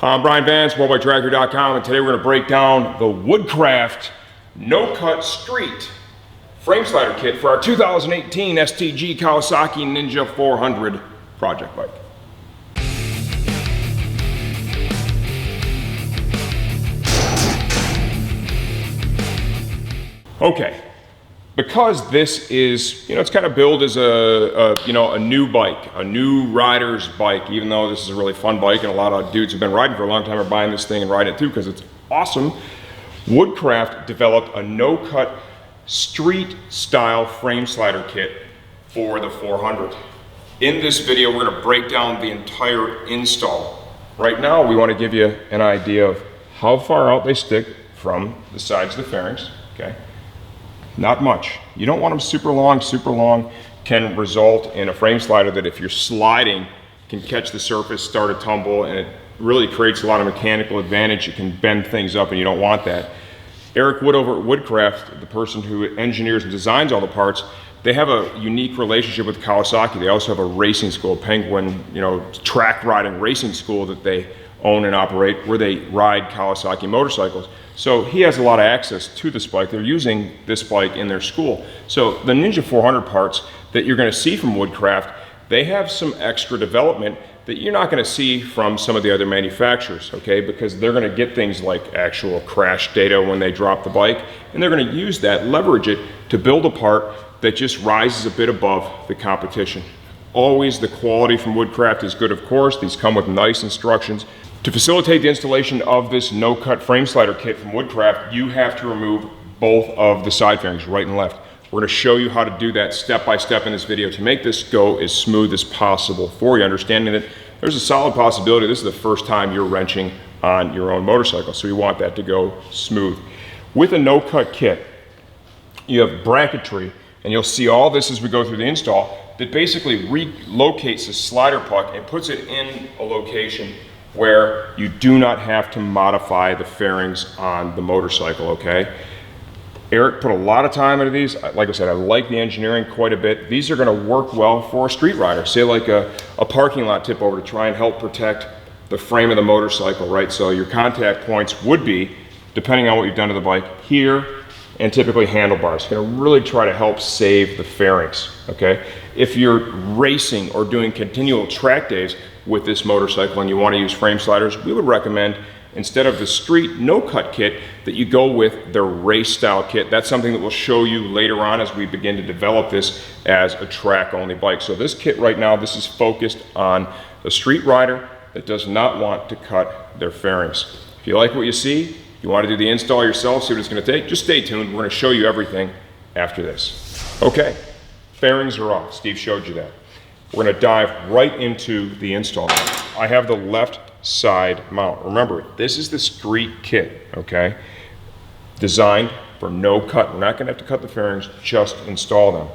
I'm Brian Vance, SportbikeDragger.com, and today we're going to break down the Woodcraft no-cut street frame slider kit for our 2018 STG Kawasaki Ninja 400 project bike. Okay, because this is, it's kind of billed as a new bike, a new rider's bike, even though this is a really fun bike and a lot of dudes who've been riding for a long time are buying this thing and riding it too because it's awesome. Woodcraft developed a no-cut street style frame slider kit for the 400. In this video, we're gonna break down the entire install. Right now, we wanna give you an idea of how far out they stick from the sides of the fairings, okay? Not much. You don't want them super long can result in a frame slider that if you're sliding can catch the surface, start a tumble, and it really creates a lot of mechanical advantage. It can bend things up and you don't want that. Eric Wood over at Woodcraft, the person who engineers and designs all the parts, they have a unique relationship with Kawasaki. They also have a racing school, Penguin, track riding racing school that they own and operate where they ride Kawasaki motorcycles. So he has a lot of access to this bike. They're using this bike in their school. So the Ninja 400 parts that you're going to see from Woodcraft, they have some extra development that you're not going to see from some of the other manufacturers, okay? Because they're going to get things like actual crash data when they drop the bike, and they're going to use that, leverage it to build a part that just rises a bit above the competition. Always the quality from Woodcraft is good, of course. These come with nice instructions. To facilitate the installation of this no-cut frame slider kit from Woodcraft, you have to remove both of the side fairings, right and left. We're going to show you how to do that step by step in this video to make this go as smooth as possible for you, understanding that there's a solid possibility this is the first time you're wrenching on your own motorcycle, so you want that to go smooth. With a no-cut kit, you have bracketry, and you'll see all this as we go through the install, that basically relocates the slider puck and puts it in a location where you do not have to modify the fairings on the motorcycle, okay? Eric put a lot of time into these. Like I said, I like the engineering quite a bit. These are gonna work well for a street rider. Say like a parking lot tip over to try and help protect the frame of the motorcycle, right? So your contact points would be, depending on what you've done to the bike, here and typically handlebars. It's gonna really try to help save the fairings, okay? If you're racing or doing continual track days with this motorcycle and you wanna use frame sliders, we would recommend instead of the street no-cut kit that you go with the race style kit. That's something that we'll show you later on as we begin to develop this as a track only bike. So this kit right now, this is focused on the street rider that does not want to cut their fairings. If you like what you see, you want to do the install yourself, see what it's going to take, just stay tuned. We're going to show you everything after this. Okay, fairings are off. Steve showed you that. We're going to dive right into the install. I have the left side mount. Remember, this is the street kit, okay? Designed for no cut. We're not going to have to cut the fairings, just install them.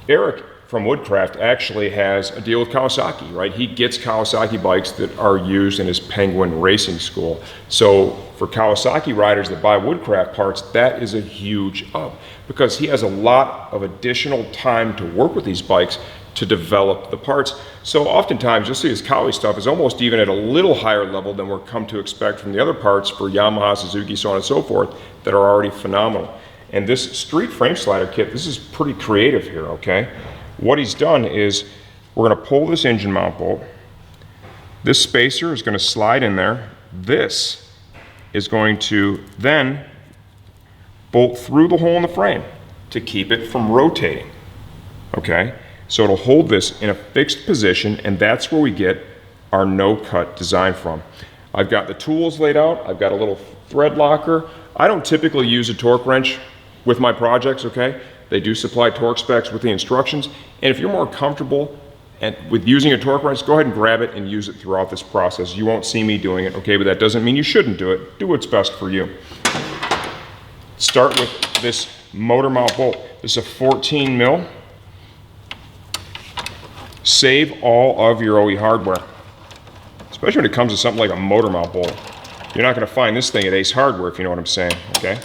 Eric from Woodcraft actually has a deal with Kawasaki, right? He gets Kawasaki bikes that are used in his Penguin racing school. So for Kawasaki riders that buy Woodcraft parts, that is a huge up because he has a lot of additional time to work with these bikes to develop the parts. So oftentimes you'll see his Kawi stuff is almost even at a little higher level than we're come to expect from the other parts for Yamaha, Suzuki, so on and so forth, that are already phenomenal. And this street frame slider kit, this is pretty creative here, okay? What he's done is we're going to pull this engine mount bolt. This spacer is going to slide in there. This is going to then bolt through the hole in the frame to keep it from rotating, okay? So it'll hold this in a fixed position, and that's where we get our no-cut design from. I've got the tools laid out. I've got a little thread locker. I don't typically use a torque wrench with my projects, okay? They do supply torque specs with the instructions, and if you're more comfortable with using a torque wrench, go ahead and grab it and use it throughout this process. You won't see me doing it, okay? But that doesn't mean you shouldn't do it. Do what's best for you. Start with this motor mount bolt. This is a 14 mil. Save all of your OE hardware, especially when it comes to something like a motor mount bolt. You're not going to find this thing at Ace Hardware, if you know what I'm saying, okay?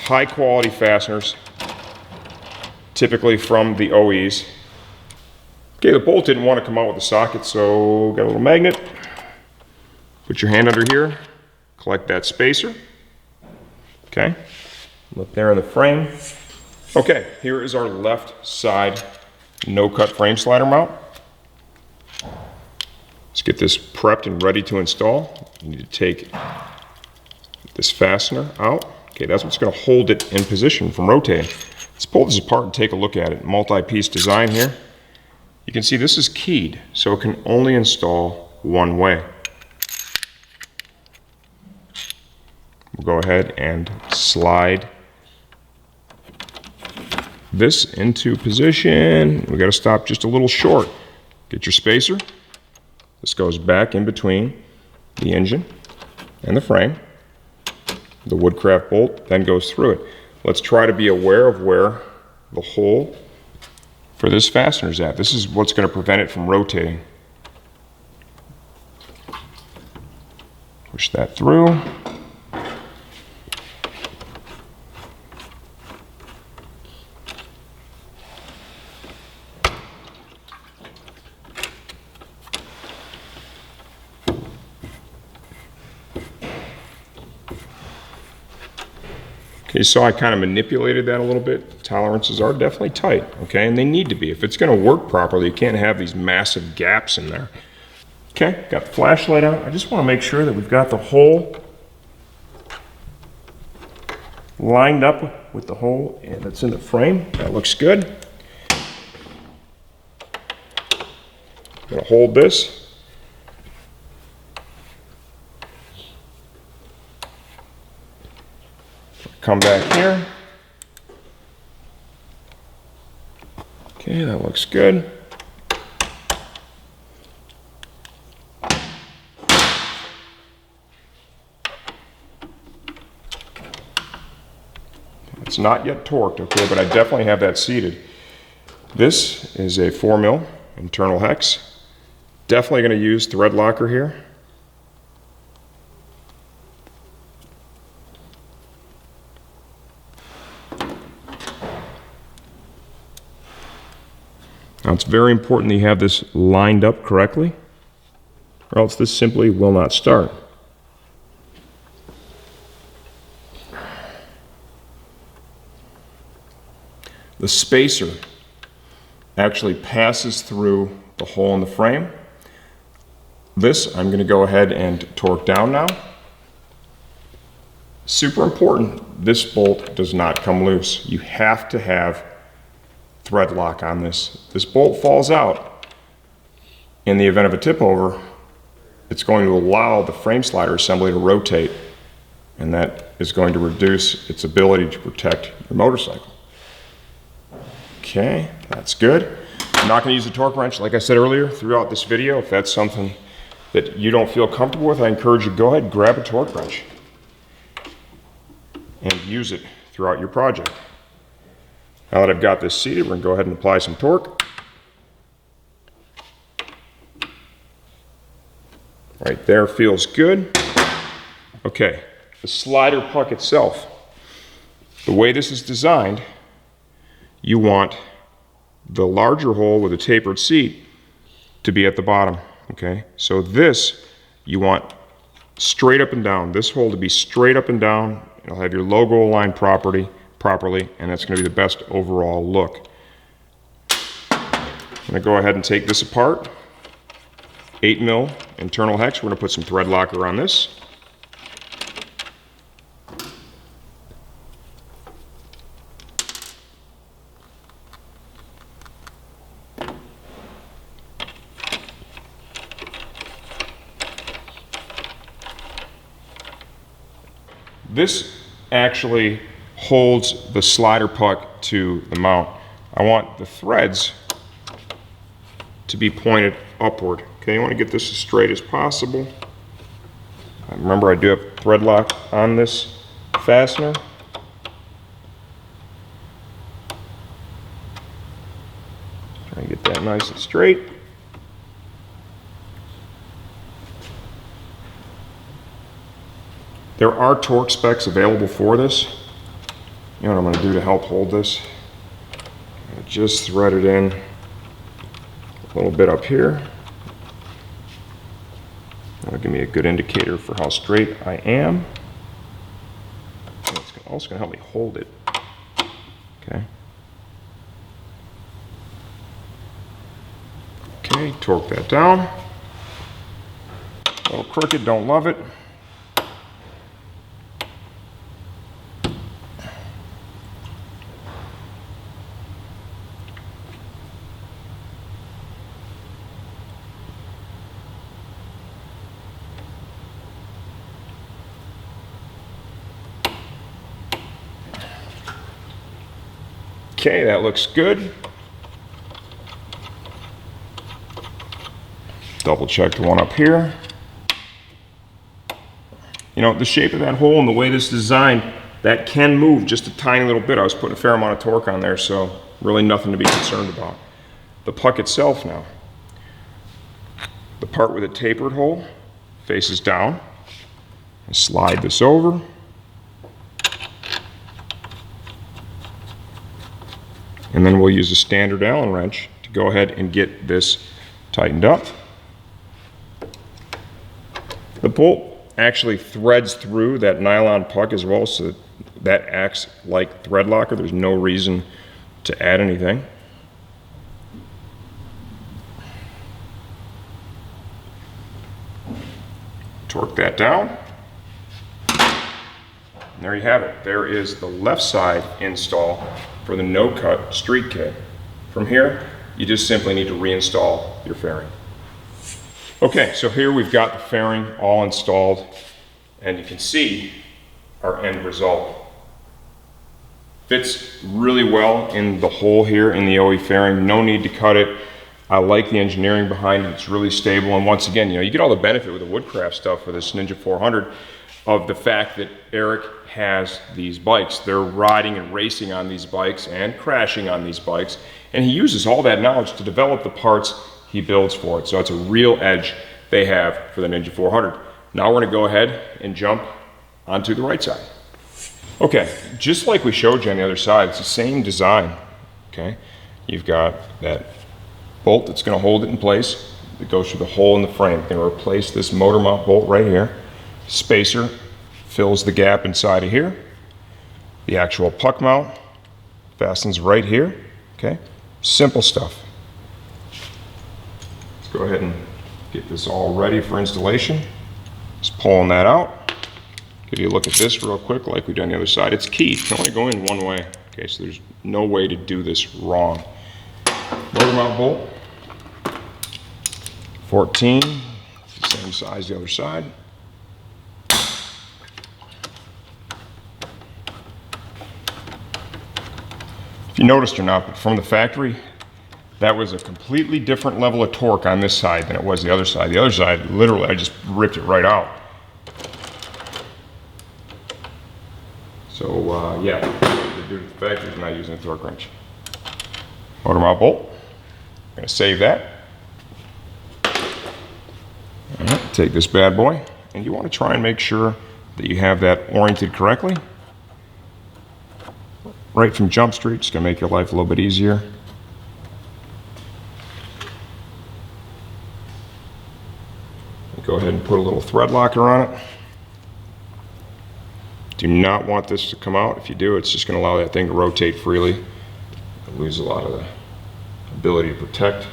High quality fasteners, typically from the OEs. Okay, the bolt didn't want to come out with the socket, so got a little magnet. Put your hand under here, collect that spacer. Okay, look there in the frame. Okay, here is our left side no-cut frame slider mount. Let's get this prepped and ready to install. You need to take this fastener out. Okay, that's what's going to hold it in position from rotating. Let's pull this apart and take a look at it. Multi-piece design here. You can see this is keyed, so it can only install one way. We'll go ahead and slide this into position. We got to stop just a little short. Get your spacer. This goes back in between the engine and the frame. The Woodcraft bolt then goes through it. Let's try to be aware of where the hole for this fastener is at. This is what's going to prevent it from rotating. Push that through. Okay, so I kind of manipulated that a little bit. Tolerances are definitely tight, okay, and they need to be. If it's going to work properly, you can't have these massive gaps in there. Okay, got the flashlight out. I just want to make sure that we've got the hole lined up with the hole that's in the frame. That looks good. I'm going to hold this. Come back here. Okay, that looks good. It's not yet torqued, okay, but I definitely have that seated. This is a 4mm internal hex. Definitely going to use thread locker here. Now it's very important that you have this lined up correctly, or else this simply will not start. The spacer actually passes through the hole in the frame. This I'm going to go ahead and torque down now. Super important, this bolt does not come loose. You have to have thread lock on this. This bolt falls out. In the event of a tip over, it's going to allow the frame slider assembly to rotate, and that is going to reduce its ability to protect your motorcycle. Okay, that's good. I'm not going to use a torque wrench, like I said earlier, throughout this video. If that's something that you don't feel comfortable with, I encourage you to go ahead and grab a torque wrench and use it throughout your project. Now that I've got this seated, we're going to go ahead and apply some torque. Right there, feels good. Okay, the slider puck itself. The way this is designed, you want the larger hole with a tapered seat to be at the bottom, okay? So this, you want straight up and down. This hole to be straight up and down. It'll have your logo aligned properly, and that's going to be the best overall look. I'm going to go ahead and take this apart. 8mm internal hex. We're going to put some thread locker on this. This actually holds the slider puck to the mount. I want the threads to be pointed upward. Okay, you want to get this as straight as possible. Remember, I do have thread lock on this fastener. Try and get that nice and straight. There are torque specs available for this. You know what I'm going to do to help hold this? Just thread it in a little bit up here. Now give give me a good indicator for how straight I am. And it's also going to help me hold it. Okay. Okay, torque that down. A little crooked, don't love it. Okay, that looks good. Double check the one up here. You know, the shape of that hole and the way this is designed, that can move just a tiny little bit. I was putting a fair amount of torque on there, so really nothing to be concerned about. The puck itself now. The part with a tapered hole faces down. And slide this over. And then we'll use a standard Allen wrench to go ahead and get this tightened up. The bolt actually threads through that nylon puck as well, so that acts like thread locker. There's no reason to add anything. Torque that down. And there you have it. There is the left side install for the no-cut street kit. From here, you just simply need to reinstall your fairing. Okay, so here we've got the fairing all installed, and you can see our end result. Fits really well in the hole here in the OE fairing. No need to cut it. I like the engineering behind it. It's really stable, and once again, you know, you get all the benefit with the Woodcraft stuff for this Ninja 400 of the fact that Eric has these bikes. They're riding and racing on these bikes and crashing on these bikes, and he uses all that knowledge to develop the parts he builds for it. So it's a real edge they have for the Ninja 400. Now we're gonna go ahead and jump onto the right side. Okay, just like we showed you on the other side, it's the same design, okay? You've got that bolt that's gonna hold it in place. It goes through the hole in the frame. We're gonna replace this motor mount bolt right here. Spacer fills the gap inside of here. The actual puck mount fastens right here, okay? Simple stuff. Let's go ahead and get this all ready for installation. Just pulling that out. Give you a look at this real quick like we did on the other side. It's key, you can only go in one way. Okay, so there's no way to do this wrong. Motor mount bolt, 14, the same size the other side. If you noticed or not, but from the factory, that was a completely different level of torque on this side than it was the other side. The other side, literally, I just ripped it right out. So, yeah, the dude at the factory is not using a torque wrench. Motor mount bolt. I'm going to save that. All right, take this bad boy, and you want to try and make sure that you have that oriented correctly. Right from Jump Street, it's going to make your life a little bit easier. Go ahead and put a little thread locker on it. Do not want this to come out. If you do, it's just going to allow that thing to rotate freely. You'll lose a lot of the ability to protect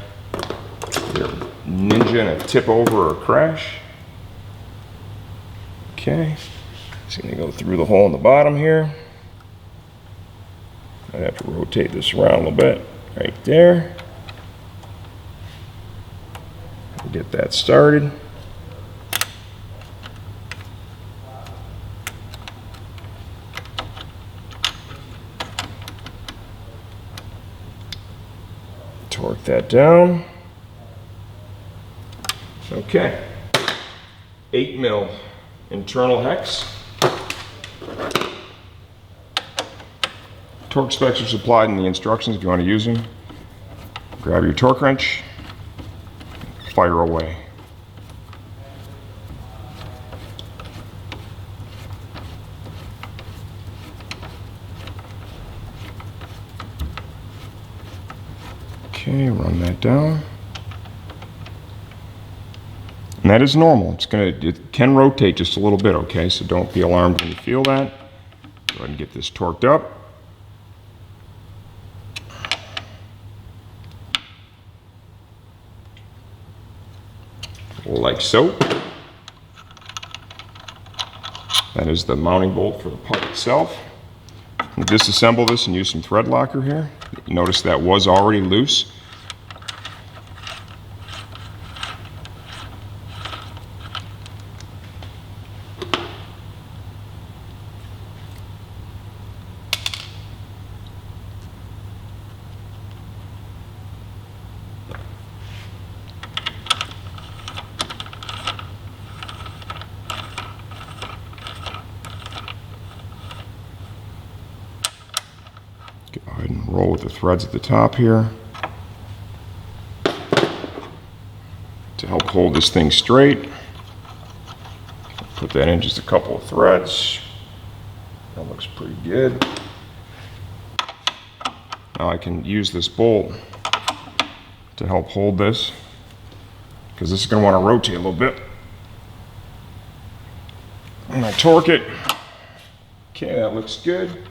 your Ninja in a tip over or crash. Okay, it's going to go through the hole in the bottom here. I have to rotate this around a little bit, right there. Get that started. Torque that down. Okay, 8 mil internal hex. Torque specs are supplied in the instructions if you want to use them. Grab your torque wrench, fire away. Okay, run that down. And that is normal. It can rotate just a little bit, okay? So don't be alarmed when you feel that. Go ahead and get this torqued up. Like so. That is the mounting bolt for the puck itself. We'll disassemble this and use some thread locker here. Notice that was already loose. Go ahead and roll with the threads at the top here to help hold this thing straight. Put that in just a couple of threads. That looks pretty good. Now I can use this bolt to help hold this, because this is going to want to rotate a little bit. And I torque it. Okay, that looks good.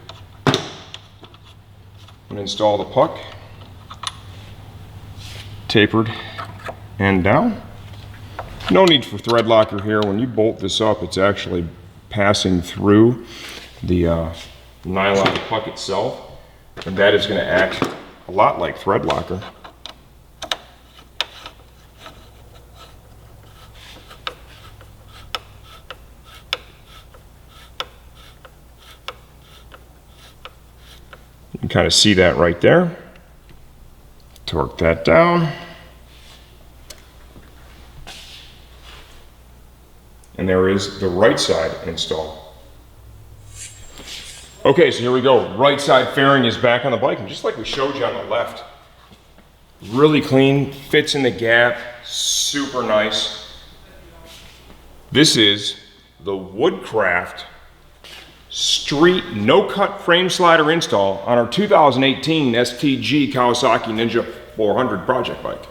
And install the puck, tapered and down. No need for thread locker here. When you bolt this up, it's actually passing through the nylon puck itself, and that is going to act a lot like thread locker. You can kind of see that right there. Torque that down. And there is the right side install. Okay, so here we go. Right side fairing is back on the bike, and just like we showed you on the left, really clean, fits in the gap, super nice. This is the Woodcraft street no-cut frame slider install on our 2018 STG Kawasaki Ninja 400 project bike.